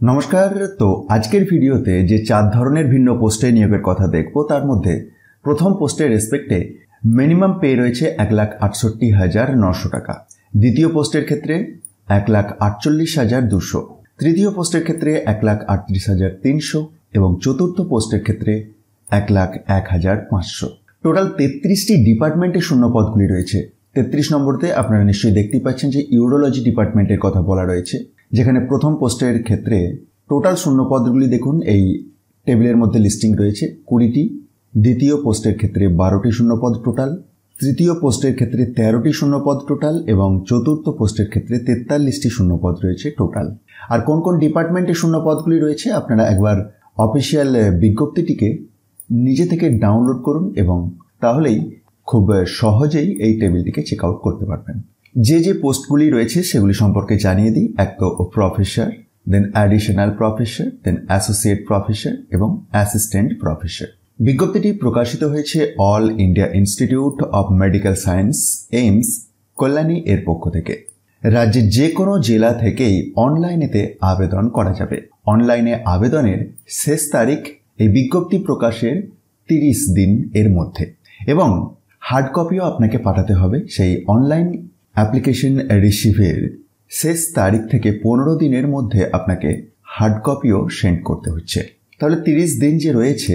নমস্কার। তো আজকের ভিডিওতে যে 4 ধরনের ভিন্ন পোস্টে নিয়োগের কথা দেখব, তার মধ্যে প্রথম পোস্টের রেসপেক্টে মিনিমাম পে রয়েছে 1,68,900 টাকা, দ্বিতীয় পোস্টের ক্ষেত্রে 1,48,200, তৃতীয় পোস্টের ক্ষেত্রে 1,38,300 এবং চতুর্থ পোস্টের ক্ষেত্রে 1,01,500। টোটাল 33টি ডিপার্টমেন্টে শূন্য পদগুলি রয়েছে। 33 নম্বরতে আপনারা নিশ্চয়ই দেখতেই পাচ্ছেন যে ইউরোলজি ডিপার্টমেন্টের কথা বলা রয়েছে, যেখানে প্রথম পোস্টের ক্ষেত্রে টোটাল শূন্য পদগুলি দেখুন এই টেবিলের মধ্যে লিস্টিং রয়েছে 20টি, দ্বিতীয় পোস্টের ক্ষেত্রে 12টি শূন্যপদ টোটাল, তৃতীয় পোস্টের ক্ষেত্রে 13টি শূন্যপদ টোটাল এবং চতুর্থ পোস্টের ক্ষেত্রে 43টি শূন্যপদ রয়েছে টোটাল। আর কোন কোন ডিপার্টমেন্টে শূন্যপদগুলি রয়েছে আপনারা একবার অফিসিয়াল বিজ্ঞপ্তিটিকে নিজে থেকে ডাউনলোড করুন এবং তাহলেই খুব সহজেই এই টেবিলটিকে চেক আউট করতে পারবেন। যে যে পোস্টগুলি রয়েছে সেগুলি সম্পর্কে জানিয়ে দিই। এক তো professor, then additional professor, then associate professor এবং অ্যাসিস্ট্যান্ট প্রফেসর। বিজ্ঞপ্তিটি প্রকাশিত হয়েছে all India institute of medical science AIIMS Kalyani এর পক্ষ থেকে। রাজ্যের যে কোনো জেলা থেকেই অনলাইনেতে আবেদন করা যাবে। অনলাইনে আবেদনের শেষ তারিখ এই বিজ্ঞপ্তি প্রকাশের 30 দিন এর মধ্যে এবং হার্ড কপিও আপনাকে পাঠাতে হবে। সেই অনলাইন অ্যাপ্লিকেশন রিসিভের শেষ তারিখ থেকে 15 দিনের মধ্যে আপনাকে হার্ড কপিও সেন্ড করতে হচ্ছে। তাহলে 30 দিন যে রয়েছে,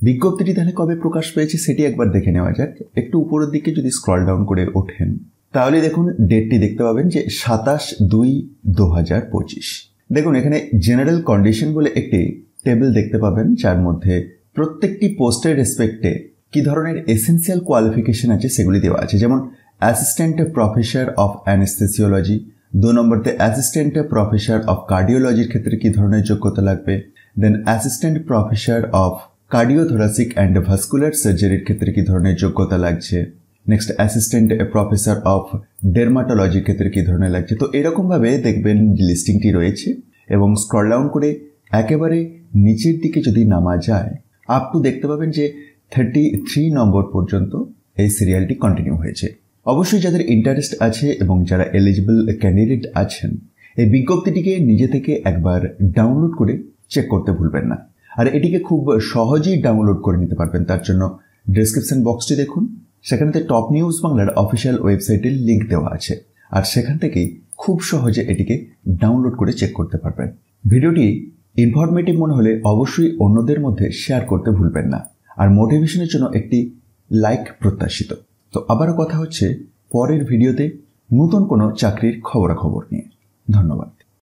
বিজ্ঞপ্তিটি তাহলে কবে প্রকাশ পেয়েছে সেটি একবার দেখে নেওয়া যাক। একটু উপরের দিকে যদি স্ক্রল ডাউন করে ওঠেন তাহলে দেখুন ডেটটি দেখতে পাবেন যে 27/2/2025। দেখুন এখানে জেনারেল কন্ডিশন বলে একটি টেবিল দেখতে পাবেন, যার মধ্যে প্রত্যেকটি পোস্টের রেসপেক্টে কি ধরনের এসেন্সিয়াল কোয়ালিফিকেশন আছে সেগুলি দেওয়া আছে। যেমন অ্যাসিস্ট্যান্ট প্রফেসর অফ অ্যানেস্থেসিওলজি, 2 নম্বরতে অ্যাসিস্ট্যান্ট প্রফেসর অফ কার্ডিওলজির ক্ষেত্রে কি ধরনের যোগ্যতা লাগবে, then assistant professor of cardiothoracic and vascular সার্জারির ক্ষেত্রে কি ধরনের যোগ্যতা লাগছে, নেক্সট অ্যাসিস্ট্যান্ট প্রফেসর অফ ডেরমাটোলজির ক্ষেত্রে কি ধরনের লাগছে। তো এরকমভাবে দেখবেন লিস্টিংটি রয়েছে এবং স্ক্রল ডাউন করে একেবারে নিচের দিকে যদি নামা যায় আপ টু দেখতে পাবেন যে 33 নম্বর পর্যন্ত এই সিরিয়ালটি কন্টিনিউ হয়েছে। অবশ্যই যাদের ইন্টারেস্ট আছে এবং যারা এলিজিবল ক্যান্ডিডেট আছেন, এই বিজ্ঞপ্তিটিকে নিজে থেকে একবার ডাউনলোড করে চেক করতে ভুলবেন না। আর এটিকে খুব সহজেই ডাউনলোড করে নিতে পারবেন। তার জন্য ডেসক্রিপশন বক্সটি দেখুন, সেখানে টপ নিউজ বাংলার অফিসিয়াল ওয়েবসাইটের লিঙ্ক দেওয়া আছে, আর সেখান থেকেই খুব সহজে এটিকে ডাউনলোড করে চেক করতে পারবেন। ভিডিওটি ইনফরমেটিভ মনে হলে অবশ্যই অন্যদের মধ্যে শেয়ার করতে ভুলবেন না, আর মোটিভেশনের জন্য একটি লাইক প্রত্যাশিত। তো আবারও কথা হচ্ছে পরের ভিডিওতে নতুন কোনো চাকরির খবরাখবর নিয়ে। ধন্যবাদ।